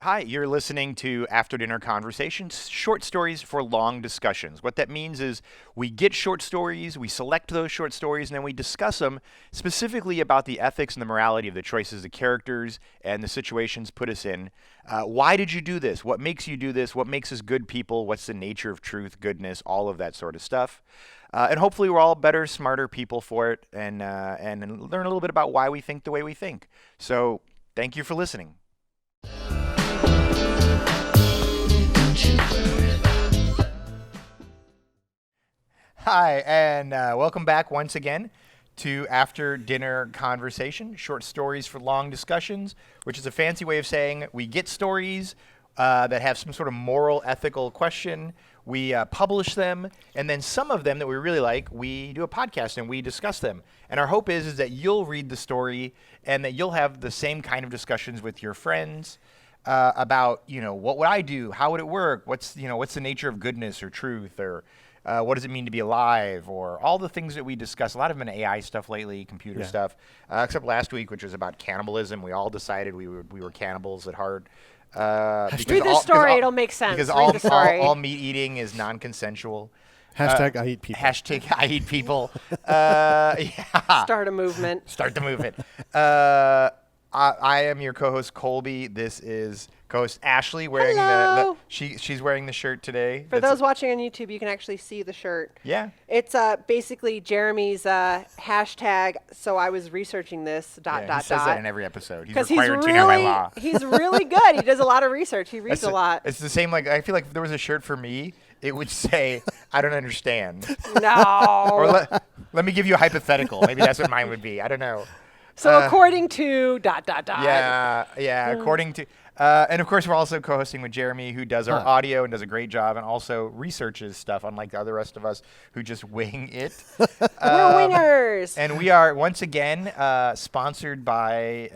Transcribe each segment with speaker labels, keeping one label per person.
Speaker 1: Hi, you're listening to After Dinner Conversations, short stories for long discussions. What that means is we get short stories, we select those short stories, and then we discuss them specifically about the ethics and the morality of the choices the characters and the situations put us in. Why did you do this? What makes you do this? What makes us good people? What's the nature of truth, goodness, all of that sort of stuff. And hopefully we're all better, smarter people for it and learn a little bit about why we think the way we think. So thank you for listening. Hi, and welcome back once again to After Dinner Conversation, short stories for long discussions, which is a fancy way of saying we get stories that have some sort of moral, ethical question. We publish them, and then some of them that we really like, we do a podcast and we discuss them. And our hope is that you'll read the story and that you'll have the same kind of discussions with your friends about, what would I do? How would it work? What's the nature of goodness or truth, or what does it mean to be alive, or all the things that we discuss. A lot of them in AI stuff lately, computer stuff, except last week, which was about cannibalism. We all decided we were cannibals at heart.
Speaker 2: Read the story, it'll make sense.
Speaker 1: Because all meat eating is non-consensual.
Speaker 3: Hashtag I eat people.
Speaker 1: Hashtag I eat people. Yeah.
Speaker 2: Start a movement.
Speaker 1: Start the movement. I am your co-host Kolby. This is co-host Ashley wearing she's wearing the shirt today.
Speaker 2: For those watching on YouTube, you can actually see the shirt.
Speaker 1: Yeah.
Speaker 2: It's basically Jeremy's hashtag. So I was researching this.
Speaker 1: He says that in every episode. He's
Speaker 2: required
Speaker 1: to know by law.
Speaker 2: He's really good. He does a lot of research. He reads a lot.
Speaker 1: It's the same. Like I feel like if there was a shirt for me, it would say, "I don't understand."
Speaker 2: No.
Speaker 1: Or let me give you a hypothetical. Maybe that's what mine would be. I don't know.
Speaker 2: So according to ...
Speaker 1: Yeah. According to, and of course we're also co-hosting with Jeremy, who does our audio and does a great job, and also researches stuff, unlike the other rest of us who just wing it.
Speaker 2: We're wingers.
Speaker 1: And we are once again hosted by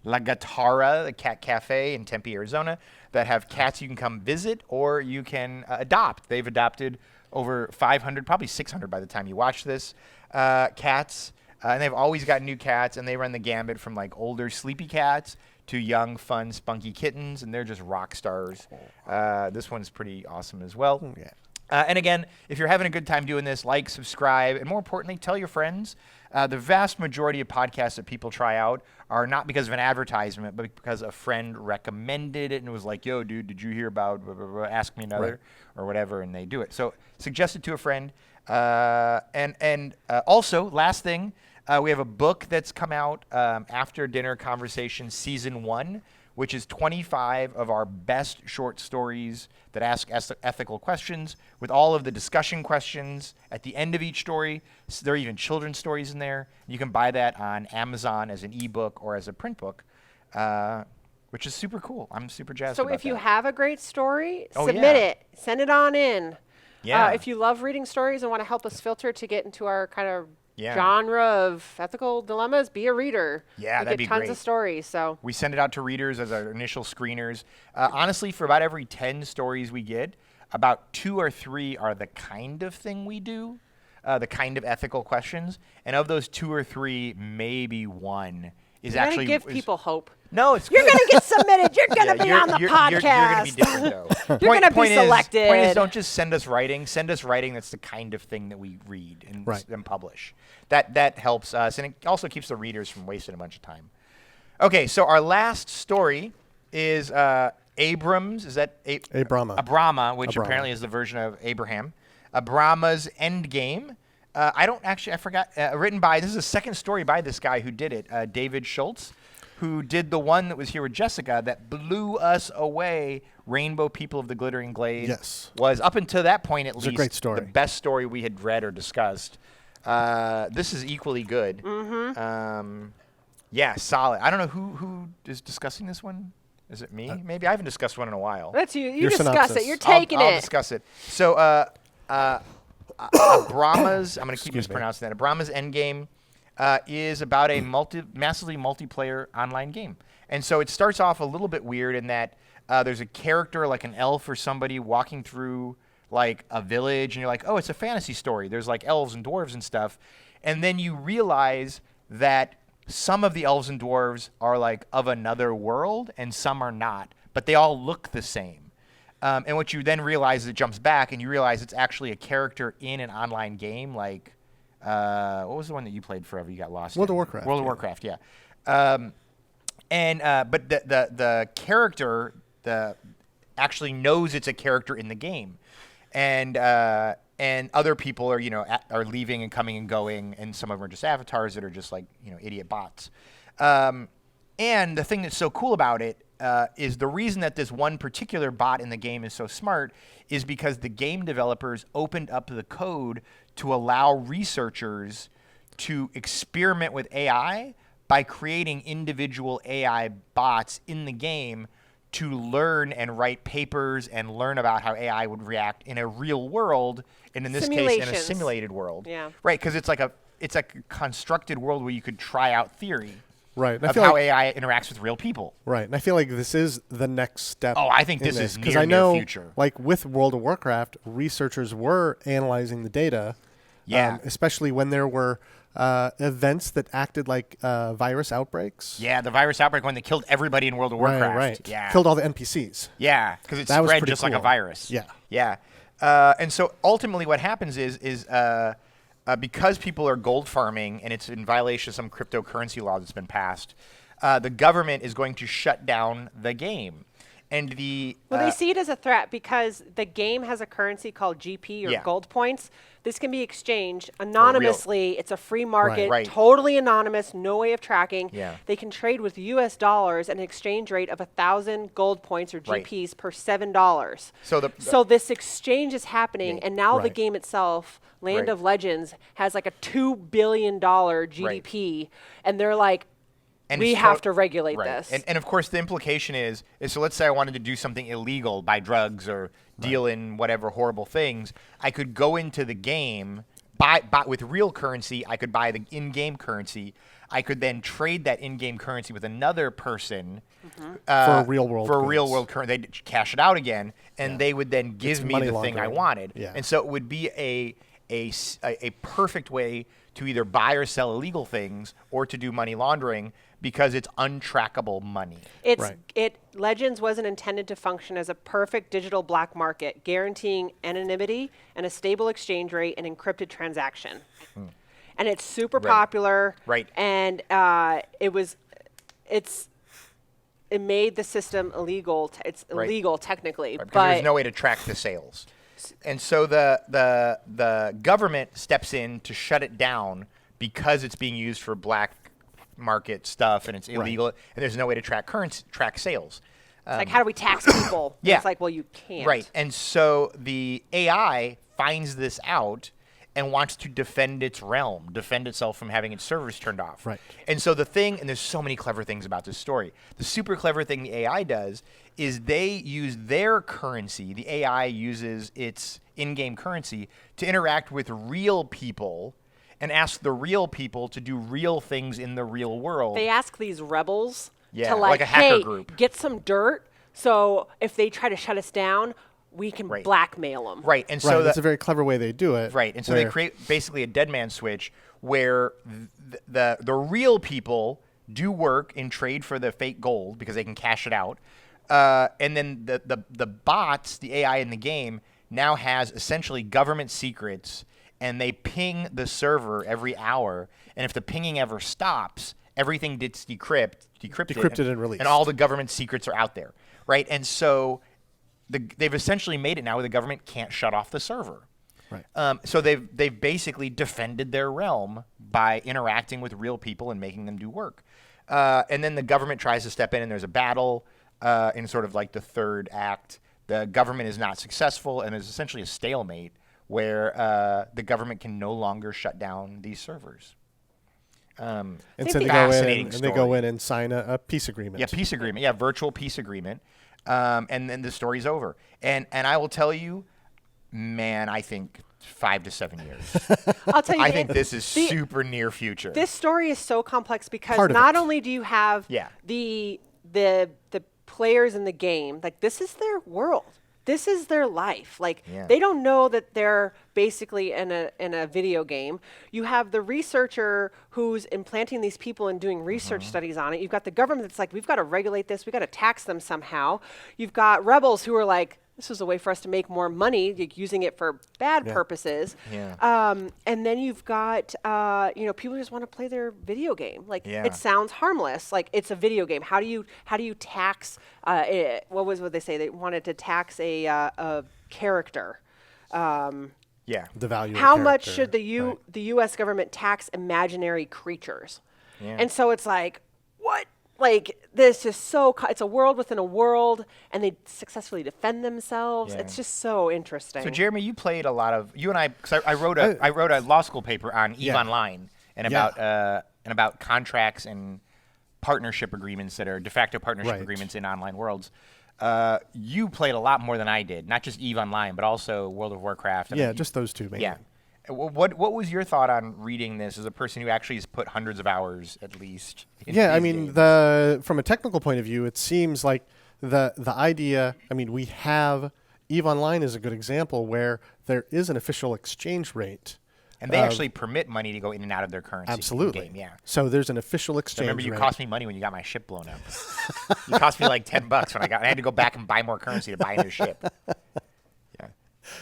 Speaker 1: La Gattara Cat Cafe in Tempe, Arizona, that have cats you can come visit or you can adopt. They've adopted over 500, probably 600 by the time you watch this, cats. And they've always got new cats, and they run the gambit from like older sleepy cats to young, fun, spunky kittens, and they're just rock stars. This one's pretty awesome as well.
Speaker 3: Yeah.
Speaker 1: And again, if you're having a good time doing this, like, subscribe, and more importantly, tell your friends. The vast majority of podcasts that people try out are not because of an advertisement, but because a friend recommended it and was like, yo, dude, did you hear about blah, blah, blah, ask me another, or whatever, and they do it. So suggest it to a friend. And also, last thing, we have a book that's come out, After Dinner Conversation Season 1, which is 25 of our best short stories that ask ethical questions, with all of the discussion questions at the end of each story. So there are even children's stories in there. You can buy that on Amazon as an ebook or as a print book, which is super cool. I'm super jazzed about that.
Speaker 2: So if you have a great story, submit it. Send it on in.
Speaker 1: Yeah.
Speaker 2: If you love reading stories and want to help us filter to get into our kind of
Speaker 1: Yeah.
Speaker 2: genre of ethical dilemmas, be a reader.
Speaker 1: Yeah, that'd be
Speaker 2: get tons
Speaker 1: great.
Speaker 2: of stories. So
Speaker 1: We send it out to readers as our initial screeners. Honestly, for about every 10 stories we get, about 2 or 3 are the kind of thing we do, the kind of ethical questions. And of those 2 or 3, maybe 1 is
Speaker 2: you're
Speaker 1: actually
Speaker 2: gonna give people hope.
Speaker 1: No, it's
Speaker 2: You're
Speaker 1: good.
Speaker 2: gonna get submitted. You're gonna be on the podcast.
Speaker 1: You're gonna be different, though.
Speaker 2: You're gonna be selected.
Speaker 1: Point is, don't just send us writing. Send us writing that's the kind of thing that we read and publish. That helps us, and it also keeps the readers from wasting a bunch of time. Okay, so our last story is Abrams. Is that
Speaker 3: Abrama?
Speaker 1: Abrama, which
Speaker 3: Abrama.
Speaker 1: apparently is the version of Abraham. Abrama's Endgame. I forgot. Written by, this is the second story by this guy who did it, David Shultz, who did the one that was here with Jessica that blew us away. Rainbow People of the Glittering Glade.
Speaker 3: Yes.
Speaker 1: Was, up until that point at least,
Speaker 3: a great story.
Speaker 1: The best story we had read or discussed. This is equally good.
Speaker 2: Mm-hmm.
Speaker 1: Yeah, solid. I don't know who is discussing this one. Is it me? Maybe I haven't discussed one in a while.
Speaker 2: That's you. You
Speaker 3: Your
Speaker 2: discuss
Speaker 3: synopsis.
Speaker 2: it. You're taking
Speaker 1: I'll
Speaker 2: it.
Speaker 1: discuss it. So, Abrama's, I'm going to keep mispronouncing that. Abrama's Endgame is about a massively multiplayer online game. And so it starts off a little bit weird in that there's a character, like an elf or somebody, walking through like a village, and you're like, oh, it's a fantasy story. There's like elves and dwarves and stuff. And then you realize that some of the elves and dwarves are like of another world and some are not, but they all look the same. And what you then realize is it jumps back and you realize it's actually a character in an online game like, what was the one that you played forever? You got lost.
Speaker 3: World of Warcraft.
Speaker 1: World of Warcraft, yeah. But the character actually knows it's a character in the game, and other people are are leaving and coming and going, and some of them are just avatars that are just like idiot bots. And the thing that's so cool about it is the reason that this one particular bot in the game is so smart is because the game developers opened up the code to allow researchers to experiment with AI by creating individual AI bots in the game to learn and write papers and learn about how AI would react in a real world, and in this case, in a simulated world.
Speaker 2: Yeah.
Speaker 1: Right, because it's like a constructed world where you could try out theory.
Speaker 3: Right. And
Speaker 1: of how AI interacts with real people.
Speaker 3: Right. And I feel like this is the next step.
Speaker 1: Oh, I think this is
Speaker 3: because I know,
Speaker 1: near future.
Speaker 3: like with World of Warcraft, researchers were analyzing the data.
Speaker 1: Yeah.
Speaker 3: Especially when there were events that acted like virus outbreaks.
Speaker 1: Yeah, the virus outbreak when they killed everybody in World of Warcraft.
Speaker 3: Right.
Speaker 1: Yeah.
Speaker 3: Killed all the NPCs.
Speaker 1: Yeah, because it
Speaker 3: That was
Speaker 1: spread
Speaker 3: pretty
Speaker 1: just like a
Speaker 3: cool.
Speaker 1: virus.
Speaker 3: Yeah.
Speaker 1: Yeah. And so ultimately what happens is because people are gold farming and it's in violation of some cryptocurrency law that's been passed, the government is going to shut down the game. And they
Speaker 2: see it as a threat because the game has a currency called GP or gold points. This can be exchanged anonymously. It's a free market,
Speaker 1: Right.
Speaker 2: totally anonymous, no way of tracking.
Speaker 1: Yeah.
Speaker 2: They can trade with US dollars at an exchange rate of 1,000 gold points or GPs per $7. So this exchange is happening, and now the game itself, Land of Legends, has like a $2 billion GDP, and they're like, and we have to regulate this.
Speaker 1: And of course, the implication is so let's say I wanted to do something illegal, buy drugs or deal in whatever horrible things. I could go into the game, buy with real currency. I could buy the in-game currency. I could then trade that in-game currency with another person
Speaker 3: for a real world
Speaker 1: currency. They'd cash it out again, and they would then give me the thing I wanted.
Speaker 3: Yeah.
Speaker 1: And so it would be a perfect way to either buy or sell illegal things or to do money laundering because it's untrackable money.
Speaker 2: Legends wasn't intended to function as a perfect digital black market, guaranteeing anonymity and a stable exchange rate and encrypted transaction. And it's super popular.
Speaker 1: Right.
Speaker 2: And it made the system illegal. It's illegal technically,
Speaker 1: because
Speaker 2: but
Speaker 1: there's no way to track the sales. And so the government steps in to shut it down because it's being used for black market stuff and it's illegal and there's no way to track sales.
Speaker 2: It's like, how do we tax people?
Speaker 1: Yeah.
Speaker 2: It's like, well, you can't.
Speaker 1: Right. And so the AI finds this out and wants to defend its realm, defend itself from having its servers turned off.
Speaker 3: Right.
Speaker 1: And so and there's so many clever things about this story. The super clever thing the AI does is they use their currency. The AI uses its in-game currency to interact with real people and ask the real people to do real things in the real world.
Speaker 2: They ask these rebels to
Speaker 1: like a hacker
Speaker 2: hey,
Speaker 1: group.
Speaker 2: Get some dirt, so if they try to shut us down, we can blackmail them.
Speaker 1: Right, and so
Speaker 3: that's a very clever way they do it.
Speaker 1: Right, and so they create basically a dead man switch where the real people do work in trade for the fake gold because they can cash it out, and then the bots, the AI in the game, now has essentially government secrets. And they ping the server every hour, and if the pinging ever stops, everything gets decrypted
Speaker 3: and released.
Speaker 1: And all the government secrets are out there, right? And so they've essentially made it now where the government can't shut off the server.
Speaker 3: Right.
Speaker 1: So they've basically defended their realm by interacting with real people and making them do work. And then the government tries to step in, and there's a battle in sort of like the third act. The government is not successful, and there's essentially a stalemate where the government can no longer shut down these servers.
Speaker 3: And so they go in and sign a peace agreement.
Speaker 1: Yeah, peace agreement. Yeah, virtual peace agreement. And then the story's over. And I will tell you, man, I think 5 to 7 years.
Speaker 2: I'll tell you,
Speaker 1: I think this is super near future.
Speaker 2: This story is so complex because not only do you have the players in the game, like this is their world. this is their life. Like they don't know that they're basically in a video game. You have the researcher who's implanting these people and doing research studies on it. You've got the government that's like, we've got to regulate this. We've got to tax them somehow. You've got rebels who are like, this is a way for us to make more money, like using it for bad purposes. And then you've got, people just want to play their video game. Like it sounds harmless, like it's a video game. How do you tax? What they say? They wanted to tax a character.
Speaker 3: The value.
Speaker 2: How much should the U.S. government tax imaginary creatures? And so it's like, what? Like, this is so, it's a world within a world, and they successfully defend themselves. It's just so interesting.
Speaker 1: So, Jeremy, you played a lot of, you and I, because I wrote a law school paper on EVE Online and about contracts and partnership agreements that are de facto partnership agreements in online worlds. You played a lot more than I did, not just EVE Online, but also World of Warcraft.
Speaker 3: And just those two, mainly.
Speaker 1: Yeah. What was your thought on reading this as a person who actually has put hundreds of hours at least?
Speaker 3: I mean, from a technical point of view, it seems like the idea. I mean, we have EVE Online is a good example where there is an official exchange rate,
Speaker 1: and they actually permit money to go in and out of their currency.
Speaker 3: Absolutely,
Speaker 1: in-game,
Speaker 3: So there's an official exchange.
Speaker 1: Remember, you
Speaker 3: rate.
Speaker 1: cost me money when you got my ship blown up. You cost me like $10 when I had to go back and buy more currency to buy a new ship.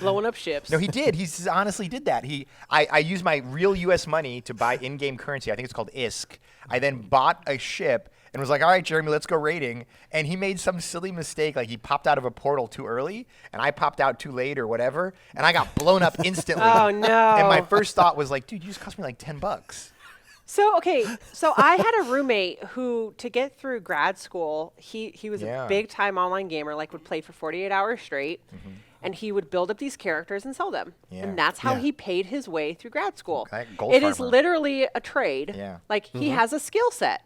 Speaker 2: Blowing up ships.
Speaker 1: No, he did. He honestly did that. I used my real U.S. money to buy in-game currency. I think it's called ISK. I then bought a ship and was like, all right, Jeremy, let's go raiding. And he made some silly mistake. Like, he popped out of a portal too early, and I popped out too late or whatever, and I got blown up instantly.
Speaker 2: Oh, no.
Speaker 1: And my first thought was like, dude, you just cost me like $10.
Speaker 2: So I had a roommate who, to get through grad school, he was a big-time online gamer, like would play for 48 hours straight. And he would build up these characters and sell them. And that's how he paid his way through grad school. It is literally a trade. Like, he has a skill set.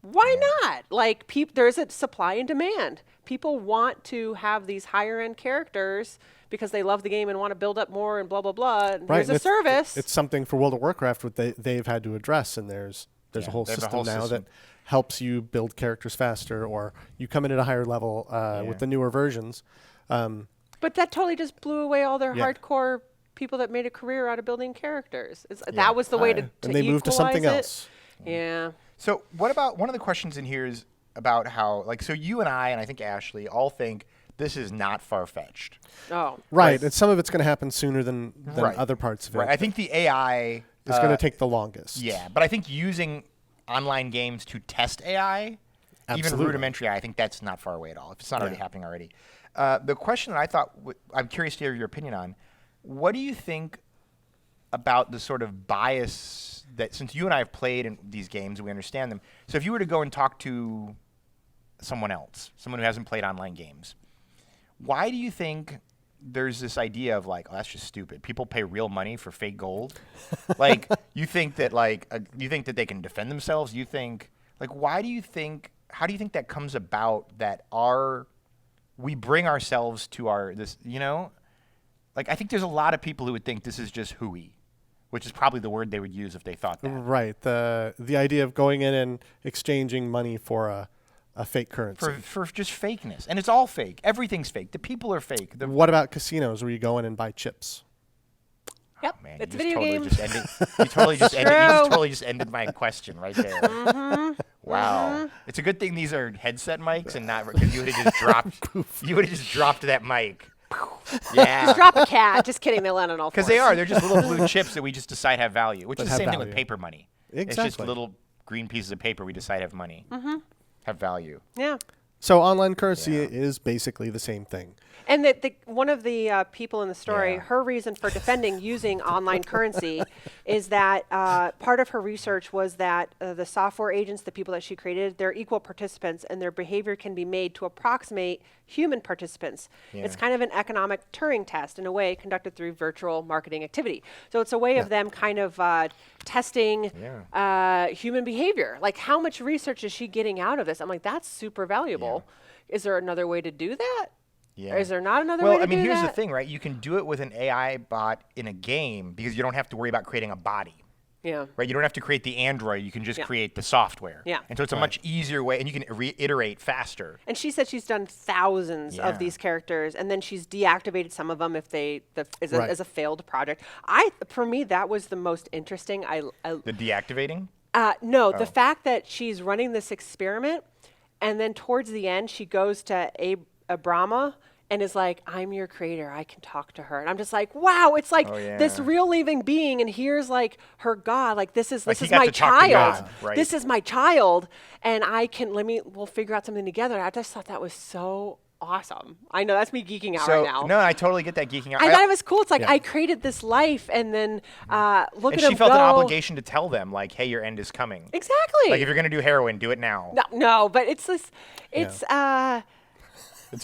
Speaker 2: Why not? Like, there's a supply and demand. People want to have these higher-end characters because they love the game and want to build up more and blah, blah, blah. And there's a service.
Speaker 3: It's something for World of Warcraft they've had to address, and there's a whole system now that helps you build characters faster, or you come in at a higher level with the newer versions.
Speaker 2: But that totally just blew away all their hardcore people that made a career out of building characters. That was the way to
Speaker 3: and they moved to something else.
Speaker 2: Yeah.
Speaker 1: So what about, one of the questions in here is about how, like, so you and I think Ashley all think this is not far-fetched.
Speaker 2: Oh.
Speaker 3: Right. And some of it's going to happen sooner than other parts of it.
Speaker 1: Right. I think the AI
Speaker 3: is going to take the longest.
Speaker 1: Yeah. But I think using online games to test AI, even rudimentary AI, I think that's not far away at all. If it's not already happening already. The question that I thought, I'm curious to hear your opinion on, what do you think about the sort of bias that, since you and I have played in these games and we understand them, so if you were to go and talk to someone else, someone who hasn't played online games, why do you think there's this idea of like, oh, that's just stupid. People pay real money for fake gold. Like, you think that they can defend themselves? You think, like, how do you think that comes about that we bring ourselves to like, I think there's a lot of people who would think this is just hooey, which is probably the word they would use if they thought that.
Speaker 3: Right. The idea of going in and exchanging money for a fake currency.
Speaker 1: For just fakeness. And it's all fake. Everything's fake. The people are fake.
Speaker 3: What about casinos where you go in and buy chips?
Speaker 2: Yep.
Speaker 1: Oh, man,
Speaker 2: it's a video game.
Speaker 1: You totally just ended my question right there. Wow. It's a good thing these are headset mics and not, because you would have just dropped that mic. Yeah.
Speaker 2: Just drop a cat. Just kidding. They land on all fours.
Speaker 1: Because they're just little blue chips that we just decide have value, which is the same thing with paper money.
Speaker 3: Exactly.
Speaker 1: It's just little green pieces of paper we decide have money, have value.
Speaker 2: Yeah.
Speaker 3: So online currency is basically the same thing.
Speaker 2: And one of the people in the story, her reason for defending using online currency is that part of her research was that the software agents, the people that she created, they're equal participants, and their behavior can be made to approximate human participants. Yeah. It's kind of an economic Turing test, in a way, conducted through virtual marketing activity. So it's a way of them kind of testing human behavior. Like, how much research is she getting out of this? I'm like, that's super valuable. Yeah. Is there another way to do that?
Speaker 1: Yeah.
Speaker 2: Or is there not another way to do that?
Speaker 1: Well, I mean, here's the thing, right? You can do it with an AI bot in a game because you don't have to worry about creating a body.
Speaker 2: Yeah.
Speaker 1: Right? You don't have to create the Android. You can just create the software.
Speaker 2: Yeah.
Speaker 1: And so it's a much easier way, and you can reiterate faster.
Speaker 2: And she said she's done thousands of these characters, and then she's deactivated some of them if they as a failed project. For me, that was the most interesting.
Speaker 1: The deactivating?
Speaker 2: No, the fact that she's running this experiment, and then towards the end, she goes to Abrama and is like, I'm your creator. I can talk to her. And I'm just like, wow, it's like this real living being. And here's like her God, like this is my child.
Speaker 1: Right.
Speaker 2: This is my child. And we'll figure out something together. I just thought that was so awesome. I know that's me geeking out right now.
Speaker 1: No, I totally get that geeking out.
Speaker 2: I thought it was cool. It's like I created this life, and then look at him
Speaker 1: she felt an obligation to tell them, like, hey, your end is coming.
Speaker 2: Exactly.
Speaker 1: Like, if you're going to do heroin, do it now.
Speaker 2: No, but it's this,
Speaker 1: it's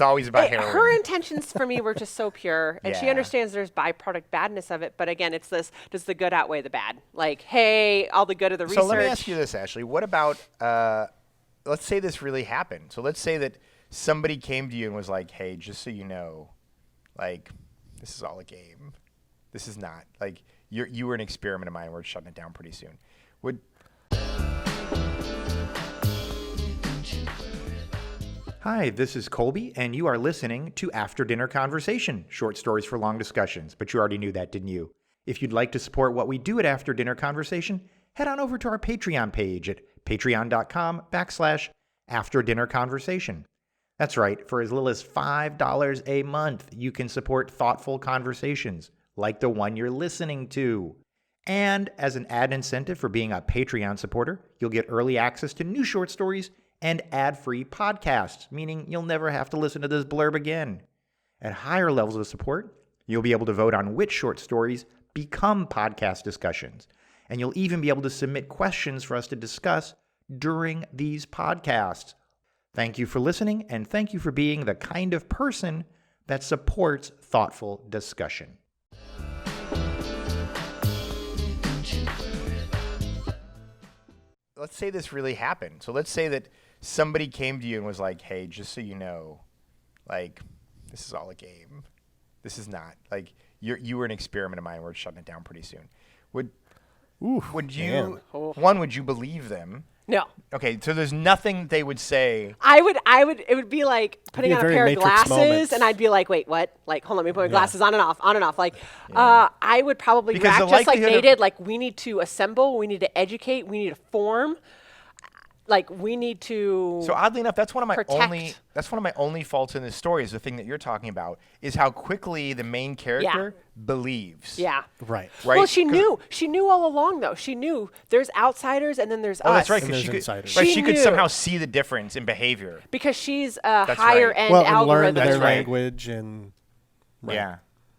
Speaker 1: always about heroin.
Speaker 2: Her intentions for me were just so pure, and she understands there's byproduct badness of it. But again, it's this: does the good outweigh the bad? Like, hey, all the good of the research.
Speaker 1: So let me ask you this, Ashley. What about? Let's say this really happened. So let's say that somebody came to you and was like, "Hey, just so you know, like, this is all a game. This is not like you were an experiment of mine. We're shutting it down pretty soon." Hi, this is Kolby, and you are listening to After Dinner Conversation, short stories for long discussions. But you already knew that, didn't you? If you'd like to support what we do at After Dinner Conversation, head on over to our Patreon page at patreon.com/After Dinner Conversation. That's right, for as little as $5 a month, you can support thoughtful conversations like the one you're listening to. And as an add incentive for being a Patreon supporter, you'll get early access to new short stories and ad-free podcasts, meaning you'll never have to listen to this blurb again. At higher levels of support, you'll be able to vote on which short stories become podcast discussions, and you'll even be able to submit questions for us to discuss during these podcasts. Thank you for listening, and thank you for being the kind of person that supports thoughtful discussion. Let's say this really happened. So let's say that somebody came to you and was like, hey, just so you know, like, this is all a game. This is not. Like, you were an experiment of mine. We're shutting it down pretty soon. Would you believe them?
Speaker 2: No.
Speaker 1: Okay, so there's nothing they would say.
Speaker 2: It would be like putting on a pair of glasses, and I'd be like, wait, what? Like, hold on, let me put my glasses on and off. Like, I would probably react just like they did. Like, we need to assemble, we need to educate, we need to form. Like, we need to.
Speaker 1: So oddly enough, that's one of my
Speaker 2: protect.
Speaker 1: only faults in this story is the thing that you're talking about is how quickly the main character believes.
Speaker 2: Yeah.
Speaker 3: Right.
Speaker 2: Well, she knew all along though. She knew there's outsiders and then there's us.
Speaker 1: Oh, that's right. She could somehow see the difference in behavior
Speaker 2: because she's a higher end algorithm.
Speaker 3: And learn their language and.
Speaker 1: Right.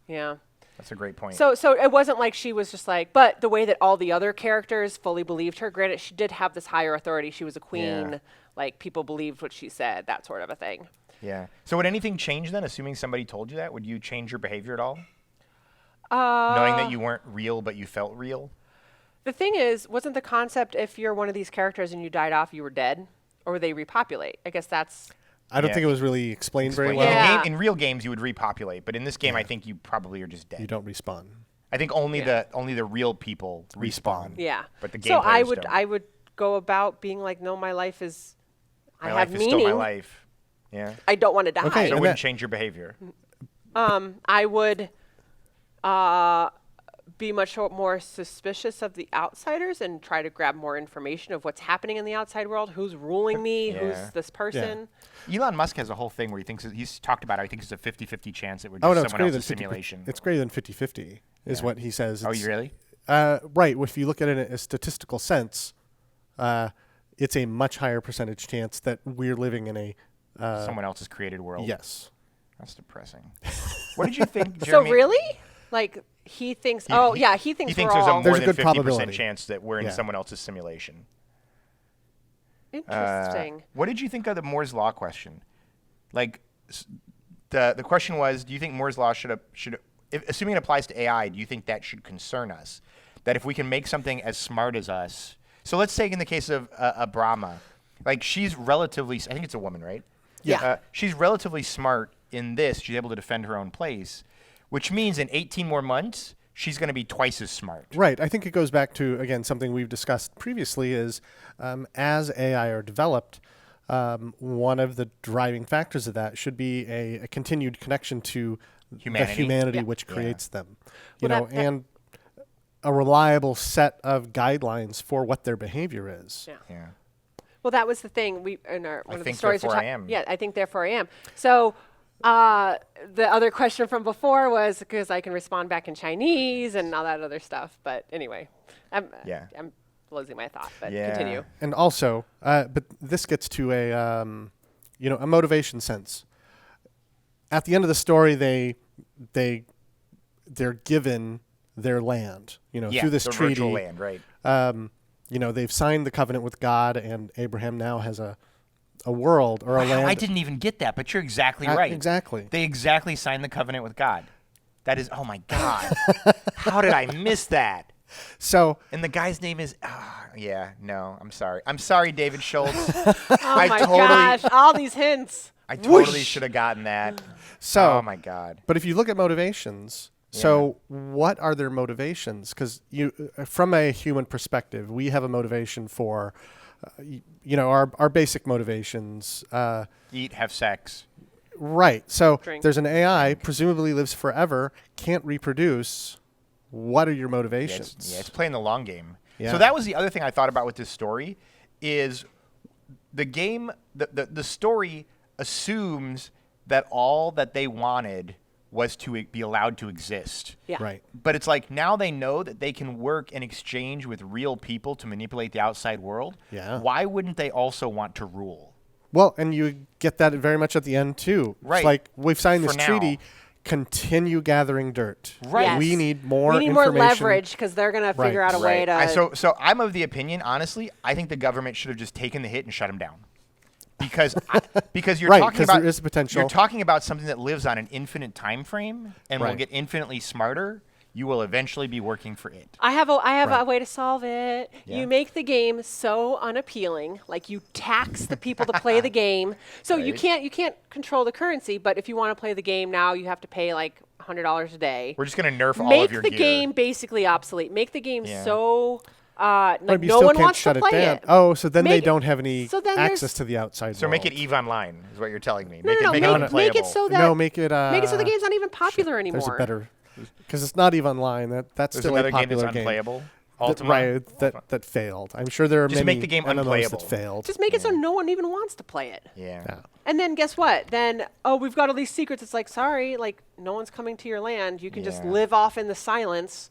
Speaker 2: Yeah.
Speaker 1: That's a great point.
Speaker 2: So it wasn't like she was just like, but the way that all the other characters fully believed her, granted, she did have this higher authority. She was a queen. Like, people believed what she said, that sort of a thing.
Speaker 1: Yeah. So would anything change then, assuming somebody told you that? Would you change your behavior at all? Knowing that you weren't real, but you felt real?
Speaker 2: The thing is, wasn't the concept if you're one of these characters and you died off, you were dead? Or would they repopulate? I guess that's...
Speaker 3: I don't think it was really explained very well.
Speaker 2: Yeah.
Speaker 1: In real games, you would repopulate, but in this game, I think you probably are just dead.
Speaker 3: You don't respawn.
Speaker 1: I think only the real people respawn.
Speaker 2: Yeah.
Speaker 1: But the game
Speaker 2: so I
Speaker 1: don't.
Speaker 2: would go about being like, no, my life is.
Speaker 1: My life is still my life. Yeah.
Speaker 2: I don't want to die.
Speaker 3: Okay,
Speaker 1: so it wouldn't change your behavior.
Speaker 2: I would be much more suspicious of the outsiders and try to grab more information of what's happening in the outside world. Who's ruling me? Who's this person?
Speaker 1: Yeah. Elon Musk has a whole thing where he thinks he's talked about it. I think it's a 50-50 chance it would just someone else's simulation.
Speaker 3: It's greater than 50-50 is what he says.
Speaker 1: Oh, you really?
Speaker 3: Right. If you look at it in a statistical sense, it's a much higher percentage chance that we're living in a
Speaker 1: someone else's created world.
Speaker 3: Yes.
Speaker 1: That's depressing. What did you think, Jeremy?
Speaker 2: So really? Like he thinks he thinks
Speaker 1: there's a more than 50% chance that we're in someone else's simulation.
Speaker 2: Interesting.
Speaker 1: What did you think of the Moore's Law question? Like, the question was, do you think Moore's Law should assuming it applies to AI, do you think that should concern us? That if we can make something as smart as us, so let's say in the case of Abrama, like she's relatively, I think it's a woman, right?
Speaker 2: Yeah.
Speaker 1: She's relatively smart in this. She's able to defend her own place, which means in 18 more months, she's going to be twice as smart.
Speaker 3: Right. I think it goes back to, again, something we've discussed previously is as AI are developed, one of the driving factors of that should be a continued connection to the humanity which creates them. And a reliable set of guidelines for what their behavior is.
Speaker 2: Yeah. Well, that was the thing one of the stories.
Speaker 1: Therefore I am.
Speaker 2: Yeah, I think therefore I am. So the other question from before was because I can respond back in Chinese and all that other stuff. But anyway, I'm losing my thought. But continue.
Speaker 3: And also, but this gets to a motivation sense. At the end of the story, they're given their land, through this treaty.
Speaker 1: Virtual land, right?
Speaker 3: They've signed the covenant with God, and Abraham now has a world or a land.
Speaker 1: I didn't even get that, but you're exactly right.
Speaker 3: Exactly.
Speaker 1: They exactly signed the covenant with God. That is, oh my God. How did I miss that?
Speaker 3: So,
Speaker 1: and the guy's name is, I'm sorry. I'm sorry, David Shultz.
Speaker 2: Oh my gosh, all these hints.
Speaker 1: I totally should have gotten that.
Speaker 3: So,
Speaker 1: oh my God.
Speaker 3: But if you look at motivations, so what are their motivations? Because from a human perspective, we have a motivation for, our basic motivations.
Speaker 1: Eat, have sex.
Speaker 3: Right. So
Speaker 2: Drink.
Speaker 3: There's an AI, presumably lives forever, can't reproduce. What are your motivations?
Speaker 1: It's playing the long game.
Speaker 3: Yeah.
Speaker 1: So that was the other thing I thought about with this story is the game, the story assumes that all that they wanted was to be allowed to exist.
Speaker 2: Yeah.
Speaker 3: Right.
Speaker 1: But it's like now they know that they can work in exchange with real people to manipulate the outside world.
Speaker 3: Yeah.
Speaker 1: Why wouldn't they also want to rule?
Speaker 3: Well, and you get that very much at the end, too.
Speaker 1: Right.
Speaker 3: It's like, we've signed this
Speaker 1: For now.
Speaker 3: treaty. Continue gathering dirt.
Speaker 1: Right.
Speaker 2: Yes.
Speaker 3: We need more information.
Speaker 2: We need more leverage because they're going to figure out a way to...
Speaker 1: So I'm of the opinion, honestly, I think the government should have just taken the hit and shut him down. Because you're talking about
Speaker 3: there is potential.
Speaker 1: You're talking about something that lives on an infinite time frame and will get infinitely smarter. You will eventually be working for it.
Speaker 2: I have a way to solve it.
Speaker 1: Yeah.
Speaker 2: You make the game so unappealing, like you tax the people to play the game. So you can't control the currency, but if you want to play the game now, you have to pay like $100 a day.
Speaker 1: We're just going to nerf all of your gear.
Speaker 2: Make the game basically obsolete. Make the game so
Speaker 3: But you
Speaker 2: no
Speaker 3: still
Speaker 2: one
Speaker 3: can't
Speaker 2: wants
Speaker 3: shut
Speaker 2: to play
Speaker 3: down.
Speaker 2: it.
Speaker 3: Oh, so then they don't have any access to the outside
Speaker 1: So
Speaker 3: world.
Speaker 1: make it EVE Online is what you're telling me.
Speaker 2: Make it
Speaker 1: unplayable.
Speaker 2: make it so the game's not even popular anymore.
Speaker 3: There's a better, because it's not EVE Online. That's
Speaker 1: There's
Speaker 3: still
Speaker 1: another
Speaker 3: a popular
Speaker 1: game that's unplayable.
Speaker 3: That failed. I'm sure there are
Speaker 1: just
Speaker 3: many
Speaker 1: make the game
Speaker 3: MMOs
Speaker 1: unplayable.
Speaker 3: that failed.
Speaker 2: Just make it so no one even wants to play it.
Speaker 1: Yeah.
Speaker 2: And then guess what? Then, we've got all these secrets. It's like, sorry, like no one's coming to your land. You can just live off in the silence.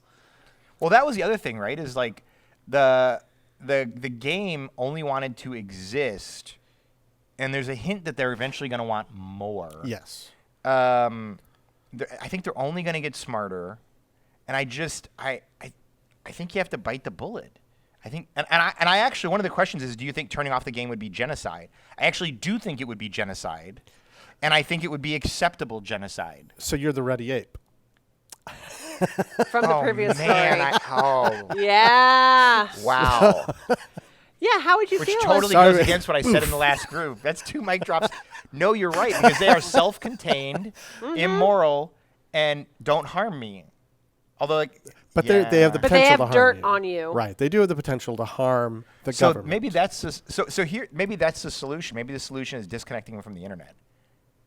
Speaker 1: Well, that was the other thing, right? Is like the game only wanted to exist, and there's a hint that they're eventually going to want more.
Speaker 3: Yes.
Speaker 1: I think they're only going to get smarter, and I think you have to bite the bullet. I think, and I actually, one of the questions is, do you think turning off the game would be genocide? I actually do think it would be genocide, and I think it would be acceptable genocide.
Speaker 3: So you're the Ready Ape.
Speaker 2: From the previous story.
Speaker 1: Yeah.
Speaker 2: Yeah.
Speaker 1: Wow.
Speaker 2: Yeah, how would you
Speaker 1: Which
Speaker 2: feel?
Speaker 1: totally goes against what I said in the last group. That's 2 mic drops. No, you're right, because they are self-contained, immoral, and don't harm me. Although,
Speaker 3: but they have the potential to harm you.
Speaker 2: But they have dirt on you.
Speaker 3: Right. They do have the potential to harm the government.
Speaker 1: So maybe that's maybe that's the solution. Maybe the solution is disconnecting them from the internet.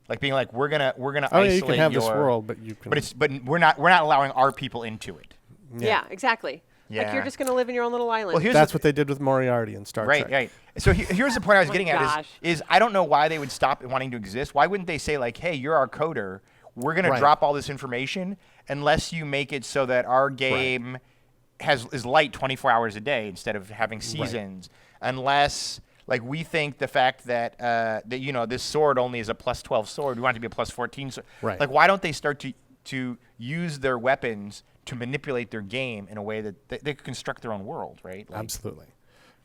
Speaker 1: Like being like, we're gonna isolate
Speaker 3: yeah, you can have this world, but you can.
Speaker 1: But we're not allowing our people into it.
Speaker 2: Yeah, exactly.
Speaker 1: Yeah.
Speaker 2: Like you're just gonna live in your own little island.
Speaker 1: Well,
Speaker 3: that's what they did with Moriarty in Star Trek.
Speaker 1: Right. So here's the point I was getting at is I don't know why they would stop wanting to exist. Why wouldn't they say like, hey, you're our coder. We're gonna drop all this information unless you make it so that our game is light 24 hours a day instead of having seasons. Unless like we think the fact that this sword only is a +12 sword, we want it to be a +14 sword.
Speaker 3: Right.
Speaker 1: Like why don't they start to use their weapons to manipulate their game in a way that they could construct their own world, right? Like,
Speaker 3: absolutely.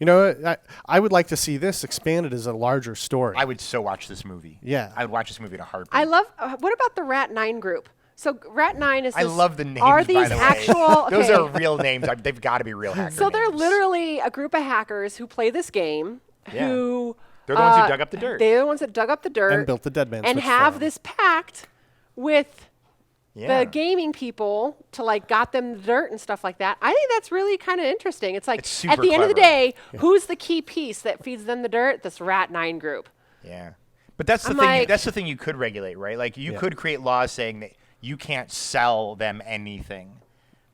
Speaker 3: I would like to see this expanded as a larger story.
Speaker 1: I would so watch this movie.
Speaker 3: Yeah.
Speaker 1: I would watch this movie in a heartbeat.
Speaker 2: I love. What about the Rat 9 group? So Rat 9 is.
Speaker 1: I love the names.
Speaker 2: Are these
Speaker 1: by the
Speaker 2: actual?
Speaker 1: Way. Those are real names. They've got to be real hacker
Speaker 2: So they're
Speaker 1: names.
Speaker 2: literally a group of hackers who play this game.
Speaker 1: Yeah.
Speaker 2: Who
Speaker 1: they're the ones who dug up the dirt.
Speaker 2: They're the ones that dug up the dirt
Speaker 3: and built the Dead Man
Speaker 2: and
Speaker 3: Switch
Speaker 2: have
Speaker 3: farm.
Speaker 2: this pact with the gaming people to like got them the dirt and stuff like that. I think that's really kind of interesting. It's like at the end of the day, who's the key piece that feeds them the dirt? This Rat 9 group.
Speaker 1: Yeah. But that's the thing. That's the thing you could regulate, right? Like you could create laws saying that you can't sell them anything,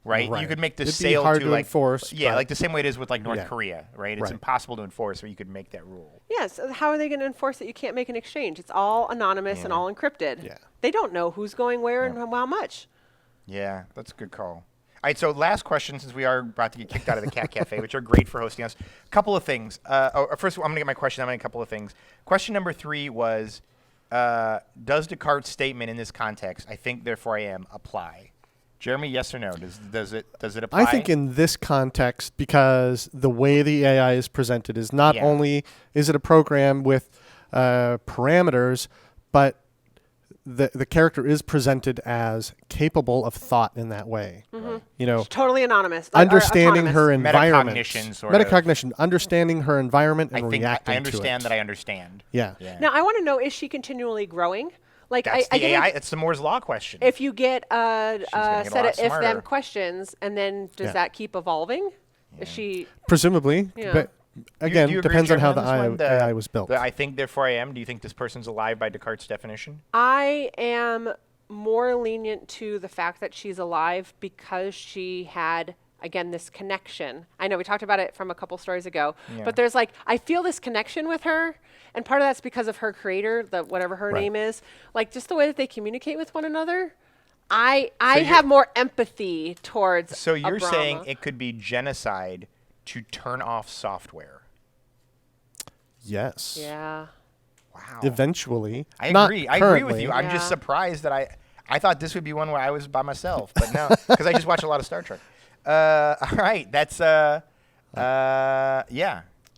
Speaker 1: right? You could make the sale
Speaker 3: hard to
Speaker 1: like
Speaker 3: enforce.
Speaker 1: Yeah, like the same way it is with like North Korea, right? It's impossible to enforce, or you could make that rule.
Speaker 2: Yeah. So how are they going to enforce it? You can't make an exchange. It's all anonymous and all encrypted. Yeah. They don't know who's going where and how much.
Speaker 1: Yeah, that's a good call. All right, so last question, since we are about to get kicked out of the Cat Cafe, which are great for hosting us. A couple of things. First, I'm going to get my question. I'm going to get a couple of things. Question number 3 was, does Descartes' statement in this context, I think, therefore I am, apply? Jeremy, yes or no? Does it apply?
Speaker 3: I think in this context, because the way the AI is presented is not only is it a program with parameters, but the character is presented as capable of thought in that way.
Speaker 2: Mm-hmm.
Speaker 3: You know,
Speaker 2: she's totally anonymous.
Speaker 3: Understanding her environment.
Speaker 1: Metacognition,
Speaker 3: understanding her environment and reacting to it.
Speaker 1: I understand that I understand.
Speaker 3: Yeah.
Speaker 2: Now, I want to know, is she continually growing? Like
Speaker 1: that's the AI. It's the Moore's Law question.
Speaker 2: If you get a set of if-then questions, and then does that keep evolving? Is she
Speaker 3: presumably? But again, depends on how the AI was built.
Speaker 1: I think, therefore I am. Do you think this person's alive by Descartes' definition?
Speaker 2: I am more lenient to the fact that she's alive because she had, again, this connection. I know we talked about it from a couple stories ago, but there's like, I feel this connection with her, and part of that's because of her creator, whatever her name is, like just the way that they communicate with one another. I have more empathy towards
Speaker 1: So you're
Speaker 2: Abrama.
Speaker 1: saying it could be genocide to turn off software?
Speaker 3: Yes.
Speaker 2: Yeah.
Speaker 3: Wow. Eventually.
Speaker 1: I agree. I agree with you. I'm just surprised that I thought this would be one where I was by myself, but no, because I just watch a lot of Star Trek. All right, that's yeah.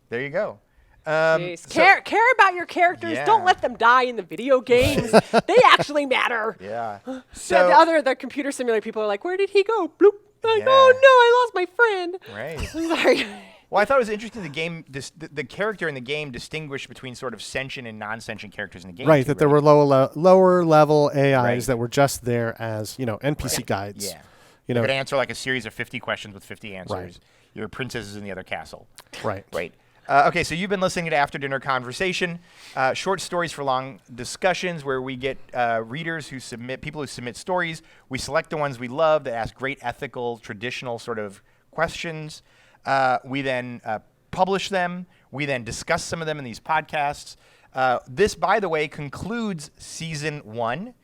Speaker 1: There you go.
Speaker 2: Care about your characters. Yeah. Don't let them die in the video games. They actually matter.
Speaker 3: Yeah.
Speaker 2: So the computer simulator people are like, where did he go? Bloop. Like, oh no, I lost my friend.
Speaker 1: Right.
Speaker 2: Sorry.
Speaker 1: Well, I thought it was interesting the character in the game distinguished between sort of sentient and non-sentient characters in the game.
Speaker 3: Right, that there were lower level AIs that were just there as, NPC guides.
Speaker 1: Yeah. You could answer like a series of 50 questions with 50 answers.
Speaker 3: Right.
Speaker 1: Your princess is in the other castle.
Speaker 3: Right.
Speaker 1: Right. Okay, so you've been listening to After Dinner Conversation, short stories for long discussions where we get readers people who submit stories. We select the ones we love that ask great ethical, traditional sort of questions. We then publish them. We then discuss some of them in these podcasts. This, by the way, concludes Season 1,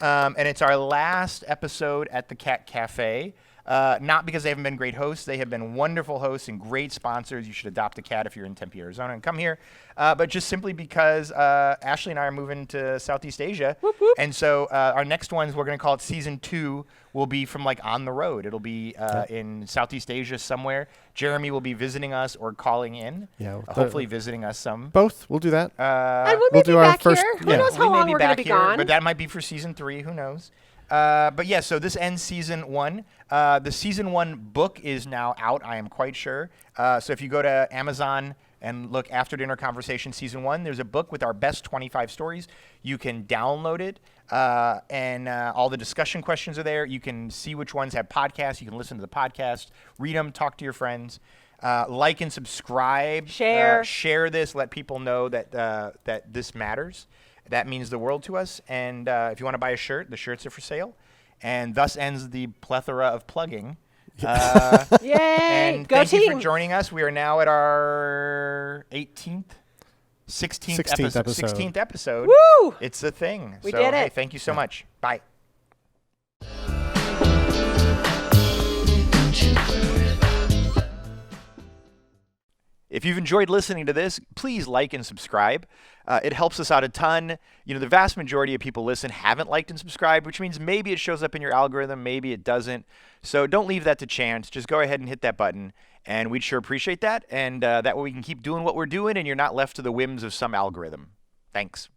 Speaker 1: and it's our last episode at the Cat Cafe. Not because they haven't been great hosts. They have been wonderful hosts and great sponsors. You should adopt a cat if you're in Tempe, Arizona, and come here. But just simply because Ashley and I are moving to Southeast Asia.
Speaker 2: Whoop, whoop.
Speaker 1: And so our next ones, we're going to call it Season 2, will be from like on the road. It'll be in Southeast Asia somewhere. Jeremy will be visiting us or calling in. Yeah, hopefully visiting us some.
Speaker 3: Both. We'll do that.
Speaker 2: And we'll do our first. Who knows how long we're going to be gone?
Speaker 1: But that might be for Season 3. Who knows? But yeah, so this ends Season 1. The Season 1 book is now out, I am quite sure. So if you go to Amazon and look After Dinner Conversation Season 1, there's a book with our best 25 stories. You can download it, and all the discussion questions are there. You can see which ones have podcasts. You can listen to the podcast, read them, talk to your friends. Like and subscribe. Share this. Let people know that this matters. That means the world to us. And if you want to buy a shirt, the shirts are for sale. And thus ends the plethora of plugging.
Speaker 2: Yay!
Speaker 1: And
Speaker 2: Go
Speaker 1: thank
Speaker 2: team.
Speaker 1: you for joining us. We are now at our 16th episode.
Speaker 2: Woo!
Speaker 1: It's a thing.
Speaker 2: We did it.
Speaker 1: Hey, thank you so much. Bye. If you've enjoyed listening to this, please like and subscribe. It helps us out a ton. The vast majority of people haven't liked and subscribed, which means maybe it shows up in your algorithm, maybe it doesn't. So don't leave that to chance. Just go ahead and hit that button, and we'd sure appreciate that. And that way we can keep doing what we're doing, and you're not left to the whims of some algorithm. Thanks.